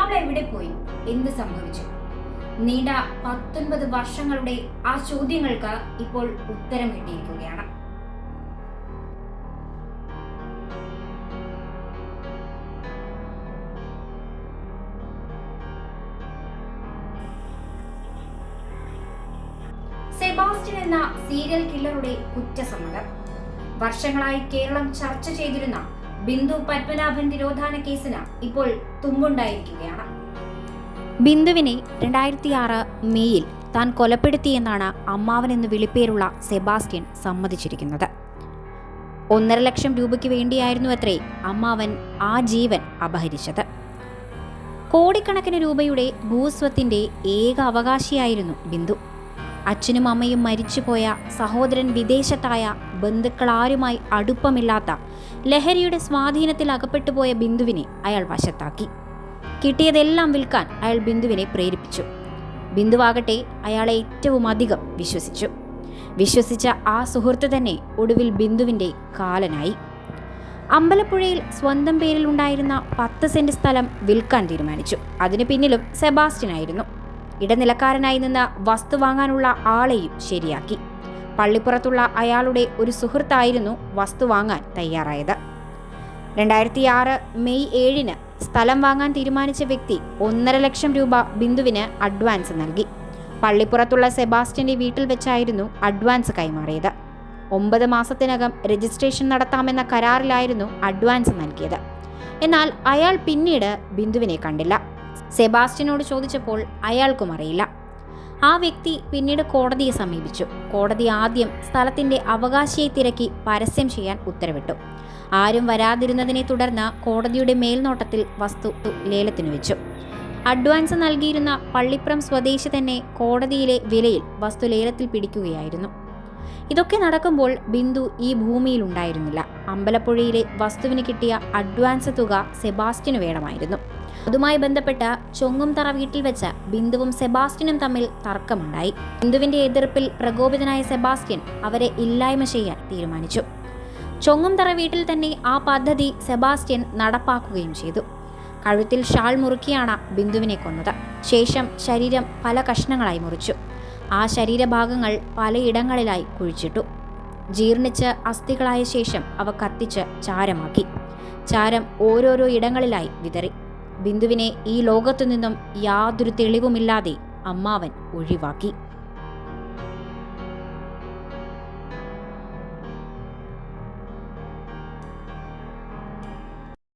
അവൾ എവിടെ പോയി? എന്ത് സംഭവിച്ചു? നീണ്ട 19 വർഷങ്ങളുടെ ആ ചോദ്യങ്ങൾക്ക് ഇപ്പോൾ ഉത്തരം കിട്ടിയിരിക്കുകയാണ്. സെബാസ്റ്റ്യൻ എന്ന സീരിയൽ കില്ലറുടെ കുറ്റസമ്മതം. വർഷങ്ങളായി കേരളം ചർച്ച ചെയ്തിരുന്ന ബിന്ദു പത്മനാഭൻ തിരോധാന കേസിന് ഇപ്പോൾ തുമ്പുണ്ടായിരിക്കുകയാണ്. ബിന്ദുവിനെ 2006 മെയ്യിൽ താൻ കൊലപ്പെടുത്തിയെന്നാണ് അമ്മാവനെന്ന് വിളിപ്പേരുള്ള സെബാസ്റ്റ്യൻ സമ്മതിച്ചിരിക്കുന്നത്. 1.5 ലക്ഷം രൂപയ്ക്ക് വേണ്ടിയായിരുന്നു അത്രേ അമ്മാവൻ ആ ജീവൻ അപഹരിച്ചത്. കോടിക്കണക്കിന് രൂപയുടെ ഭൂസ്വത്തിന്റെ ഏക അവകാശിയായിരുന്നു ബിന്ദു. അച്ഛനും അമ്മയും മരിച്ചുപോയ, സഹോദരൻ വിദേശത്തായ, ബന്ധുക്കളാരുമായി അടുപ്പമില്ലാത്ത, ലഹരിയുടെ സ്വാധീനത്തിൽ അകപ്പെട്ടുപോയ ബിന്ദുവിനെ അയാൾ വശത്താക്കി. കിട്ടിയതെല്ലാം വിൽക്കാൻ അയാൾ ബിന്ദുവിനെ പ്രേരിപ്പിച്ചു. ബിന്ദുവാകട്ടെ അയാളെ ഏറ്റവും അധികം വിശ്വസിച്ച ആ സുഹൃത്ത് തന്നെ ഒടുവിൽ ബിന്ദുവിൻ്റെ കാലനായി. അമ്പലപ്പുഴയിൽ സ്വന്തം പേരിൽ ഉണ്ടായിരുന്ന 10 സെന്റ് സ്ഥലം വിൽക്കാൻ തീരുമാനിച്ചു. അതിനു പിന്നിലും സെബാസ്റ്റ്യനായിരുന്നു. ഇടനിലക്കാരനായി നിന്ന് വസ്തു വാങ്ങാനുള്ള ആളെയും ശരിയാക്കി. പള്ളിപ്പുറത്തുള്ള അയാളുടെ ഒരു സുഹൃത്തായിരുന്നു വസ്തു വാങ്ങാൻ തയ്യാറായത്. 2006 മെയ് 7-ന് സ്ഥലം വാങ്ങാൻ തീരുമാനിച്ച വ്യക്തി 1.5 ലക്ഷം രൂപ ബിന്ദുവിന് അഡ്വാൻസ് നൽകി. പള്ളിപ്പുറത്തുള്ള സെബാസ്റ്റ്യന്റെ വീട്ടിൽ വെച്ചായിരുന്നു അഡ്വാൻസ് കൈമാറിയത്. 9 മാസത്തിനകം രജിസ്ട്രേഷൻ നടത്താമെന്ന കരാറിലായിരുന്നു അഡ്വാൻസ് നൽകിയത്. എന്നാൽ അയാൾ പിന്നീട് ബിന്ദുവിനെ കണ്ടില്ല. സെബാസ്റ്റ്യനോട് ചോദിച്ചപ്പോൾ അയാൾക്കും അറിയില്ല. ആ വ്യക്തി പിന്നീട് കോടതിയെ സമീപിച്ചു. കോടതി ആദ്യം സ്ഥലത്തിന്റെ അവകാശിയെ തിരക്കി പരസ്യം ചെയ്യാൻ ഉത്തരവിട്ടു. ആരും വരാതിരുന്നതിനെ തുടർന്ന് കോടതിയുടെ മേൽനോട്ടത്തിൽ വസ്തു ലേലത്തിനു വെച്ചു. അഡ്വാൻസ് നൽകിയിരുന്ന പള്ളിപ്പുറം സ്വദേശി തന്നെ കോടതിയിലെ വിലയിൽ വസ്തു ലേലത്തിൽ പിടിക്കുകയായിരുന്നു. ഇതൊക്കെ നടക്കുമ്പോൾ ബിന്ദു ഈ ഭൂമിയിൽ ഉണ്ടായിരുന്നില്ല. അമ്പലപ്പുഴയിലെ വസ്തുവിന് കിട്ടിയ അഡ്വാൻസ് തുക സെബാസ്റ്റ്യന് വേണമായിരുന്നു. അതുമായി ബന്ധപ്പെട്ട് ചൊങ്ങുംതറ വീട്ടിൽ വെച്ച് ബിന്ദുവും സെബാസ്റ്റ്യനും തമ്മിൽ തർക്കമുണ്ടായി. ബിന്ദുവിന്റെ എതിർപ്പിൽ പ്രകോപിതനായ സെബാസ്റ്റ്യൻ അവരെ ഇല്ലായ്മ ചെയ്യാൻ തീരുമാനിച്ചു. ചൊങ്ങുംതറ വീട്ടിൽ തന്നെ ആ പദ്ധതി സെബാസ്റ്റ്യൻ നടപ്പാക്കുകയും ചെയ്തു. കഴുത്തിൽ ഷാൾ മുറുക്കിയാണ് ബിന്ദുവിനെ കൊന്നത്. ശേഷം ശരീരം പല കഷ്ണങ്ങളായി മുറിച്ചു. ആ ശരീരഭാഗങ്ങൾ പലയിടങ്ങളിലായി കുഴിച്ചിട്ടു. ജീർണിച്ച് അസ്ഥികളായ ശേഷം അവ കത്തിച്ച് ചാരമാക്കി. ചാരം ഓരോരോ ഇടങ്ങളിലായി വിതറി. ബിന്ദുവിനെ ഈ ലോകത്തു നിന്നും യാതൊരു തെളിവുമില്ലാതെ അമ്മാവൻ ഒഴിവാക്കി.